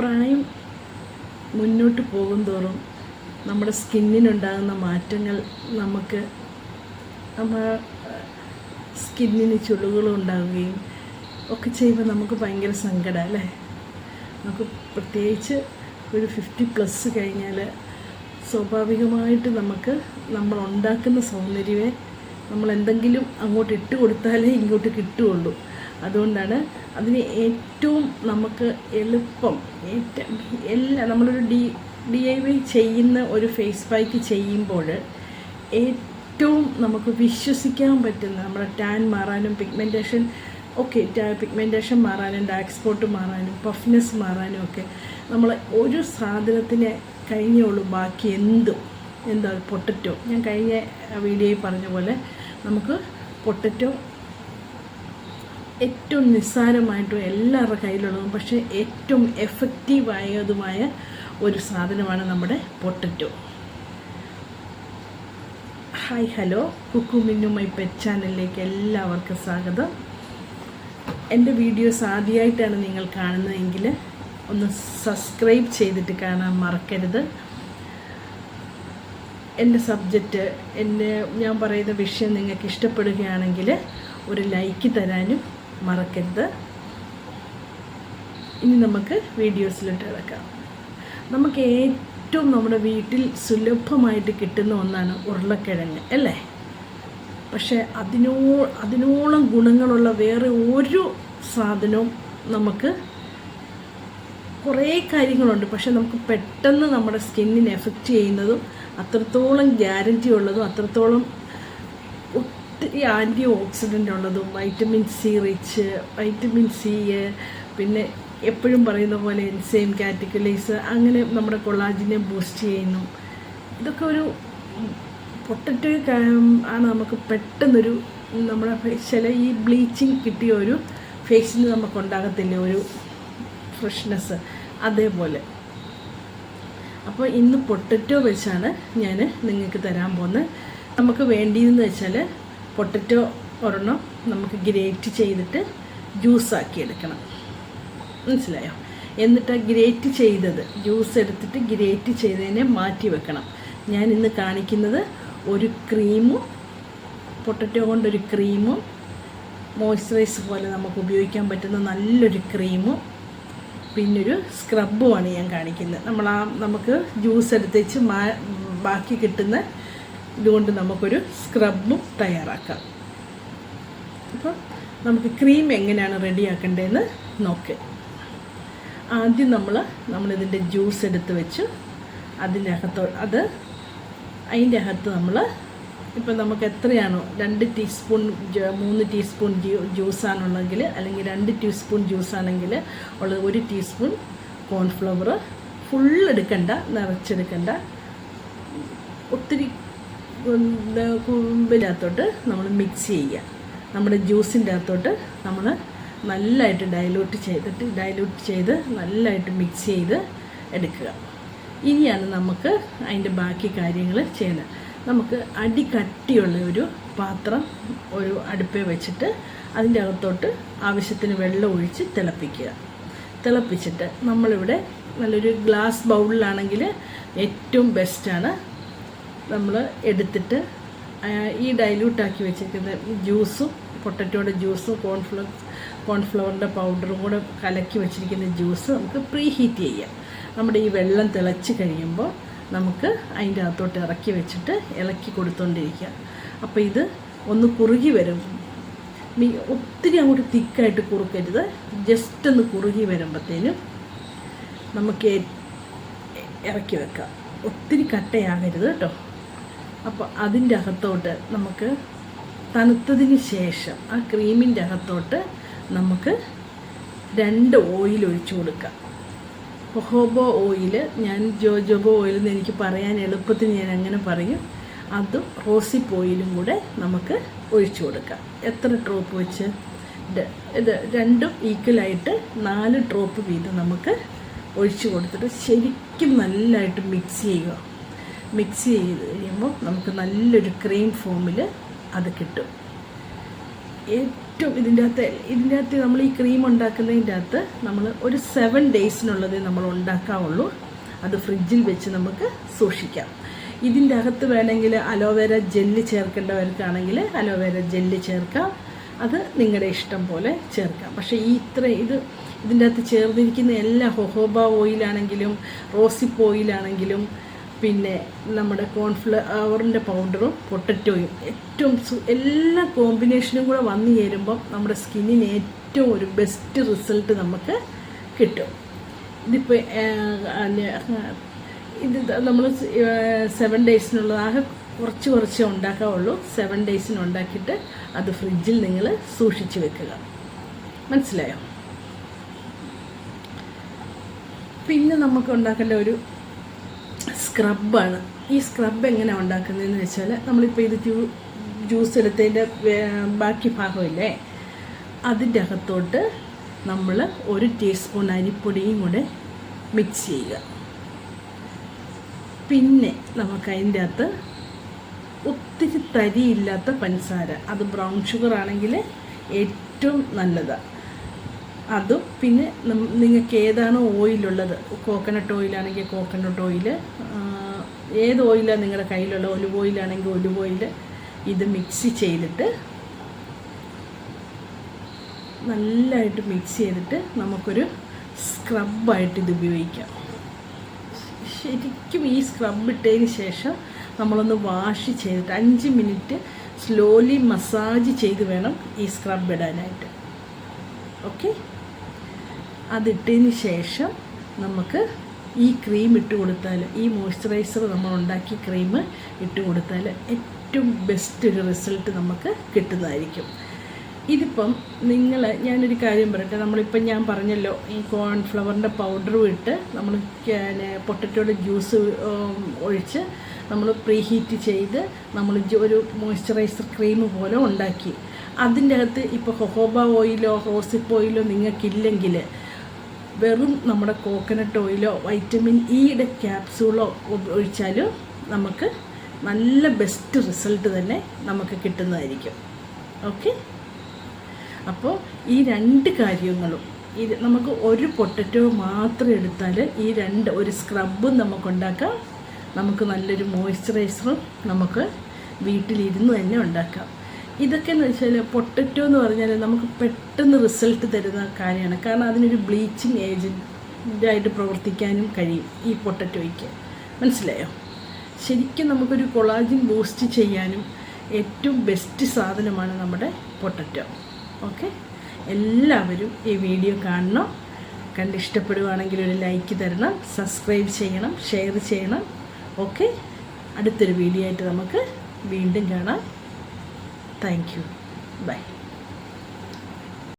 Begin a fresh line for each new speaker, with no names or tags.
പ്രായം മുന്നോട്ട് പോകുന്തോറും നമ്മുടെ സ്കിന്നിനുണ്ടാകുന്ന മാറ്റങ്ങൾ നമുക്ക് സ്കിന്നിന് ചുളിവുകളും ഉണ്ടാവുകയും ഒക്കെ ചെയ്യുമ്പോൾ നമുക്ക് ഭയങ്കര സങ്കടം അല്ലേ. നമുക്ക് പ്രത്യേകിച്ച് ഒരു 50+ കഴിഞ്ഞാൽ സ്വാഭാവികമായിട്ട് നമ്മൾ ഉണ്ടാക്കുന്ന സൗന്ദര്യമേ നമ്മൾ എന്തെങ്കിലും അങ്ങോട്ട് ഇട്ട് കൊടുത്താലേ ഇങ്ങോട്ട് കിട്ടുകയുള്ളൂ. അതുകൊണ്ടാണ് അതിന് ഏറ്റവും നമുക്ക് എളുപ്പം നമ്മളൊരു DIY ചെയ്യുന്ന ഒരു ഫേസ് പാക്ക് ചെയ്യുമ്പോൾ ഏറ്റവും നമുക്ക് വിശ്വസിക്കാൻ പറ്റുന്ന നമ്മുടെ ടാൻ മാറാനും പിഗ്മെൻറ്റേഷൻ മാറാനും ഡാർക്ക് സ്പോട്ട് മാറാനും പഫ്നെസ് മാറാനും ഒക്കെ നമ്മൾ ഒരു സാധനത്തിനെ കഴിഞ്ഞുള്ളൂ. ബാക്കി എന്താ പൊട്ടറ്റോ, ഞാൻ കഴിഞ്ഞ വീഡിയോയിൽ പറഞ്ഞ പോലെ നമുക്ക് പൊട്ടറ്റോ ഏറ്റവും നിസ്സാരമായിട്ടും എല്ലാവരുടെ കയ്യിലുള്ളതും പക്ഷേ ഏറ്റവും എഫക്റ്റീവായതുമായ ഒരു സാധനമാണ് നമ്മുടെ potato. Hi hello, Kukku Minnu my pet ചാനലിലേക്ക് എല്ലാവർക്കും സ്വാഗതം. എൻ്റെ വീഡിയോസ് ആദ്യമായിട്ടാണ് നിങ്ങൾ കാണുന്നതെങ്കിൽ ഒന്ന് സബ്സ്ക്രൈബ് ചെയ്തിട്ട് കാണാൻ മറക്കരുത്. എൻ്റെ സബ്ജക്റ്റ് ഞാൻ പറയുന്ന വിഷയം നിങ്ങൾക്ക് ഇഷ്ടപ്പെടുകയാണെങ്കിൽ ഒരു ലൈക്ക് തരാനും മറക്കരുത്. ഇനി നമുക്ക് വീഡിയോസിലോട്ട് കിടക്കാം. നമുക്ക് ഏറ്റവും നമ്മുടെ വീട്ടിൽ സുലഭമായിട്ട് കിട്ടുന്ന ഒന്നാണ് ഉരുളക്കിഴങ്ങ് അല്ലേ. പക്ഷേ അതിനോളം ഗുണങ്ങളുള്ള വേറെ ഒരു സാധനവും നമുക്ക് കുറേ കാര്യങ്ങളുണ്ട്. പക്ഷെ നമുക്ക് പെട്ടെന്ന് നമ്മുടെ സ്കിന്നിനെ എഫക്റ്റ് ചെയ്യുന്നതും അത്രത്തോളം ഗ്യാരൻറ്റി ഉള്ളതും അത്രത്തോളം ഒത്തിരി ആൻറ്റി ഓക്സിഡൻ്റ് ഉള്ളതും വൈറ്റമിൻ സി പിന്നെ എപ്പോഴും പറയുന്ന പോലെ എൻസൈം കാറ്റഗറൈസ് അങ്ങനെ നമ്മുടെ കൊളാജിനെ ബൂസ്റ്റ് ചെയ്യുന്നു. ഇതൊക്കെ ഒരു പൊട്ടറ്റോ ആണ് നമുക്ക് പെട്ടെന്നൊരു നമ്മുടെ ഈ ബ്ലീച്ചിങ് കിട്ടിയ ഒരു ഫേസിന് നമുക്കുണ്ടാകത്തില്ല ഒരു ഫ്രഷ്നെസ് അതേപോലെ. അപ്പോൾ ഇന്ന് പൊട്ടറ്റോ വെച്ചാണ് ഞാൻ നിങ്ങൾക്ക് തരാൻ പോകുന്നത്. നമുക്ക് വേണ്ടിയതെന്ന് വെച്ചാൽ പൊട്ടറ്റോ ഒരെണ്ണം നമുക്ക് ഗ്രേറ്റ് ചെയ്തിട്ട് ജ്യൂസാക്കി എടുക്കണം, മനസ്സിലായോ? എന്നിട്ട് ജ്യൂസ് എടുത്തിട്ട് ഗ്രേറ്റ് ചെയ്തതിനെ മാറ്റി വെക്കണം. ഞാൻ ഇന്ന് കാണിക്കുന്നത് ഒരു ക്രീമും പൊട്ടറ്റോ കൊണ്ടൊരു ക്രീമും മോയ്സ്ചറൈസ് പോലെ നമുക്ക് ഉപയോഗിക്കാൻ പറ്റുന്ന നല്ലൊരു ക്രീമും പിന്നൊരു സ്ക്രബുമാണ് ഞാൻ കാണിക്കുന്നത്. നമുക്ക് ജ്യൂസ് എടുത്തേച്ച് ബാക്കി കിട്ടുന്ന ഇതുകൊണ്ട് നമുക്കൊരു സ്ക്രബും തയ്യാറാക്കാം. അപ്പോൾ നമുക്ക് ക്രീം എങ്ങനെയാണ് റെഡിയാക്കേണ്ടതെന്ന് നോക്ക്. ആദ്യം നമ്മളിതിൻ്റെ ജ്യൂസ് എടുത്ത് വെച്ചു അതിൻ്റെ അകത്ത് നമ്മൾ ഇപ്പം നമുക്ക് എത്രയാണോ 2 ടീസ്പൂൺ 3 ടീസ്പൂൺ ജ്യൂസാണുള്ളെങ്കിൽ അല്ലെങ്കിൽ 2 ടീസ്പൂൺ ജ്യൂസാണെങ്കിൽ ഉള്ളത് 1 ടീസ്പൂൺ കോൺഫ്ലവർ എടുക്കണ്ട, നിറച്ചെടുക്കണ്ട. ഒത്തിരി കുമ്പിനകത്തോട്ട് നമ്മൾ മിക്സ് ചെയ്യുക. നമ്മുടെ ജ്യൂസിൻ്റെ അകത്തോട്ട് നമ്മൾ നല്ലതായിട്ട് ഡൈല്യൂട്ട് ചെയ്ത് നല്ലതായിട്ട് മിക്സ് ചെയ്ത് എടുക്കുക. ഇനിയാണ് നമുക്ക് അതിൻ്റെ ബാക്കി കാര്യങ്ങൾ ചെയ്യുന്നത്. നമുക്ക് അടികട്ടിയുള്ള ഒരു പാത്രം ഒരു അടുപ്പേ വെച്ചിട്ട് അതിൻ്റെ അകത്തോട്ട് ആവശ്യത്തിന് വെള്ളം ഒഴിച്ച് തിളപ്പിച്ചിട്ട് നമ്മളിവിടെ നല്ലൊരു ഗ്ലാസ് ബൗളിലാണെങ്കിൽ ഏറ്റവും ബെസ്റ്റാണ്. നമ്മൾ എടുത്തിട്ട് ഈ ഡൈല്യൂട്ടാക്കി വെച്ചിരിക്കുന്ന ജ്യൂസും പൊട്ടറ്റോയുടെ ജ്യൂസും കോൺഫ്ലവറിൻ്റെ പൗഡറും കൂടെ കലക്കി വെച്ചിരിക്കുന്ന ജ്യൂസ് നമുക്ക് പ്രീ ഹീറ്റ് ചെയ്യാം. നമ്മുടെ ഈ വെള്ളം തിളച്ച് കഴിയുമ്പോൾ നമുക്ക് അതിൻ്റെ അകത്തോട്ട് ഇറക്കി വെച്ചിട്ട് ഇളക്കി കൊടുത്തുകൊണ്ടിരിക്കുക. അപ്പോൾ ഇത് ഒന്ന് കുറുകി വരും. ഒത്തിരി അങ്ങോട്ട് തിക്കായിട്ട് കുറുക്കരുത്, ജസ്റ്റ് ഒന്ന് കുറുകി വരുമ്പോഴത്തേനും നമുക്ക് ഇറക്കി വെക്കാം. ഒത്തിരി കട്ടയാകരുത് കേട്ടോ. അപ്പോൾ അതിൻ്റെ അകത്തോട്ട് നമുക്ക് തണുത്തതിന് ശേഷം ആ ക്രീമിൻ്റെ അകത്തോട്ട് നമുക്ക് 2 ഓയിൽ ഒഴിച്ചു കൊടുക്കാം. ഹോബോ ഓയിൽ, ഞാൻ ജോജോബോ ഓയിൽ എന്ന് എനിക്ക് പറയാൻ എളുപ്പത്തിന് ഞാൻ അങ്ങനെ പറയും. അതും റോസിപ്പ് ഓയിലും കൂടെ നമുക്ക് ഒഴിച്ചു കൊടുക്കാം. എത്ര ഡ്രോപ്പ് വെച്ച് ഇത് രണ്ടും ഈക്വലായിട്ട് 4 ഡ്രോപ്പ് വീതം നമുക്ക് ഒഴിച്ചു കൊടുത്തിട്ട് ശരിക്കും നല്ലതായിട്ട് മിക്സ് ചെയ്യുക. മിക്സ് ചെയ്ത് കഴിയുമ്പോൾ നമുക്ക് നല്ലൊരു ക്രീം ഫോമിൽ അത് കിട്ടും. ഏറ്റവും ഇതിൻ്റെ അകത്ത് നമ്മൾ ഈ ക്രീം ഉണ്ടാക്കുന്നതിൻ്റെ അകത്ത് നമ്മൾ ഒരു 7 ഡേയ്സിനുള്ളതേ നമ്മൾ ഉണ്ടാക്കാവുള്ളൂ. അത് ഫ്രിഡ്ജിൽ വെച്ച് നമുക്ക് സൂക്ഷിക്കാം. ഇതിൻ്റെ അകത്ത് വേണമെങ്കിൽ അലോവേര ജെല്ല് ചേർക്കേണ്ടവർക്കാണെങ്കിൽ അലോവേര ജെല്ല് ചേർക്കാം. അത് നിങ്ങളുടെ ഇഷ്ടം പോലെ ചേർക്കാം. പക്ഷേ ഇതിൻ്റെ അകത്ത് ചേർന്നിരിക്കുന്ന എല്ലാ ഹൊഹോബ ഓയിലാണെങ്കിലും റോസിപ്പ് ഓയിലാണെങ്കിലും പിന്നെ നമ്മുടെ കോൺഫ്ലവറിൻ്റെ പൗഡറും പൊട്ടറ്റോയും ഏറ്റവും എല്ലാ കോമ്പിനേഷനും കൂടെ വന്നു ചേരുമ്പം നമ്മുടെ സ്കിന്നിന് ഏറ്റവും ഒരു ബെസ്റ്റ് റിസൾട്ട് നമുക്ക് കിട്ടും. ഇതിപ്പോൾ ഇത് നമ്മൾ 7 ഡേയ്സിനുള്ളത് ആകെ കുറച്ച് ഉണ്ടാക്കാവുള്ളൂ. 7 ഡേയ്സിന് ഉണ്ടാക്കിയിട്ട് അത് ഫ്രിഡ്ജിൽ നിങ്ങൾ സൂക്ഷിച്ച് വെക്കുക. മനസ്സിലായോ? പിന്നെ നമുക്ക് ഉണ്ടാക്കേണ്ട ഒരു സ്ക്രബാണ്. ഈ സ്ക്രബ് എങ്ങനെ ഉണ്ടാക്കുന്നതെന്ന് വെച്ചാൽ നമ്മളിപ്പോൾ ഇത് ജ്യൂസ് എടുത്തതിൻ്റെ ബാക്കി ഭാഗമില്ലേ, അതിൻ്റെ അകത്തോട്ട് നമ്മൾ 1 ടീസ്പൂൺ അരിപ്പൊടിയും കൂടെ മിക്സ് ചെയ്യുക. പിന്നെ നമുക്ക് അതിൻ്റെ അകത്ത് ഒത്തിരി തരിയില്ലാത്ത പഞ്ചസാര, അത് ബ്രൗൺ ഷുഗർ ആണെങ്കിൽ ഏറ്റവും നല്ലതാണ്. അതും പിന്നെ നിങ്ങൾക്ക് ഏതാണോ ഓയിലുള്ളത്, കോക്കനട്ട് ഓയിലാണെങ്കിൽ കോക്കനട്ട് ഓയിൽ, ഏത് ഓയിലാണ് നിങ്ങളുടെ കയ്യിലുള്ള, ഒലിവ് ഓയിലാണെങ്കിൽ ഒലിവ് ഓയിൽ, ഇത് മിക്സ് ചെയ്തിട്ട് നല്ലതായിട്ട് മിക്സ് ചെയ്തിട്ട് നമുക്കൊരു സ്ക്രബായിട്ട് ഇത് ഉപയോഗിക്കാം. ശരിക്കും ഈ സ്ക്രബ് ഇട്ടതിന് ശേഷം നമ്മളൊന്ന് വാഷ് ചെയ്തിട്ട് 5 മിനിറ്റ് സ്ലോലി മസാജ് ചെയ്ത് വേണം ഈ സ്ക്രബ് ഇടാനായിട്ട്. ഓക്കെ, അതിട്ടതിന് ശേഷം നമുക്ക് ഈ ക്രീം ഇട്ട് കൊടുത്താൽ, ഈ മോയ്സ്ചറൈസർ നമ്മൾ ഉണ്ടാക്കിയ ക്രീം ഇട്ട് കൊടുത്താൽ ഏറ്റവും ബെസ്റ്റ് ഒരു റിസൾട്ട് നമുക്ക് കിട്ടുന്നതായിരിക്കും. ഇതിപ്പം ഞാനൊരു കാര്യം പറയട്ടെ, നമ്മളിപ്പം ഞാൻ പറഞ്ഞല്ലോ ഈ കോൺഫ്ലവറിൻ്റെ പൗഡറും ഇട്ട് നമ്മൾ പൊട്ടറ്റോയുടെ ജ്യൂസ് ഒഴിച്ച് നമ്മൾ പ്രീഹീറ്റ് ചെയ്ത് നമ്മൾ ഒരു മോയ്സ്ചറൈസർ ക്രീം പോലെ ഉണ്ടാക്കി. അതിൻ്റെ അകത്ത് ഇപ്പോൾ ഹൊഹോബ ഓയിലോ റോസിപ്പ് ഓയിലോ നിങ്ങൾക്കില്ലെങ്കിൽ വെറും നമ്മുടെ കോക്കനട്ട് ഓയിലോ വൈറ്റമിൻ ഇയുടെ ക്യാപ്സൂളോ ഒഴിച്ചാലും നമുക്ക് നല്ല ബെസ്റ്റ് റിസൾട്ട് തന്നെ നമുക്ക് കിട്ടുന്നതായിരിക്കും. ഓക്കെ, അപ്പോൾ ഈ 2 കാര്യങ്ങളും നമുക്ക് ഒരു പൊട്ടറ്റോ മാത്രം എടുത്താൽ ഒരു സ്ക്രബും നമുക്കുണ്ടാക്കാം, നമുക്ക് നല്ലൊരു മോയ്സ്ചറൈസറും നമുക്ക് വീട്ടിലിരുന്ന് തന്നെ ഉണ്ടാക്കാം. ഇതൊക്കെ എന്ന് വെച്ചാൽ പൊട്ടറ്റോ എന്ന് പറഞ്ഞാൽ നമുക്ക് പെട്ടെന്ന് റിസൾട്ട് തരുന്ന കാര്യമാണ്. കാരണം അതിനൊരു ബ്ലീച്ചിങ് ഏജൻറ്റായിട്ട് പ്രവർത്തിക്കാനും കഴിയും ഈ പൊട്ടറ്റോയ്ക്ക്. മനസ്സിലായോ? ശരിക്കും നമുക്കൊരു കൊളാജിൻ ബൂസ്റ്റ് ചെയ്യാനും ഏറ്റവും ബെസ്റ്റ് സാധനമാണ് നമ്മുടെ പൊട്ടറ്റോ. ഓക്കെ, എല്ലാവരും ഈ വീഡിയോ കാണണം. കണ്ടിഷ്ടപ്പെടുകയാണെങ്കിൽ ഒരു ലൈക്ക് തരണം, സബ്സ്ക്രൈബ് ചെയ്യണം, ഷെയർ ചെയ്യണം. ഓക്കെ, അടുത്തൊരു വീഡിയോ ആയിട്ട് നമുക്ക് വീണ്ടും കാണാം. Thank you. ബൈ.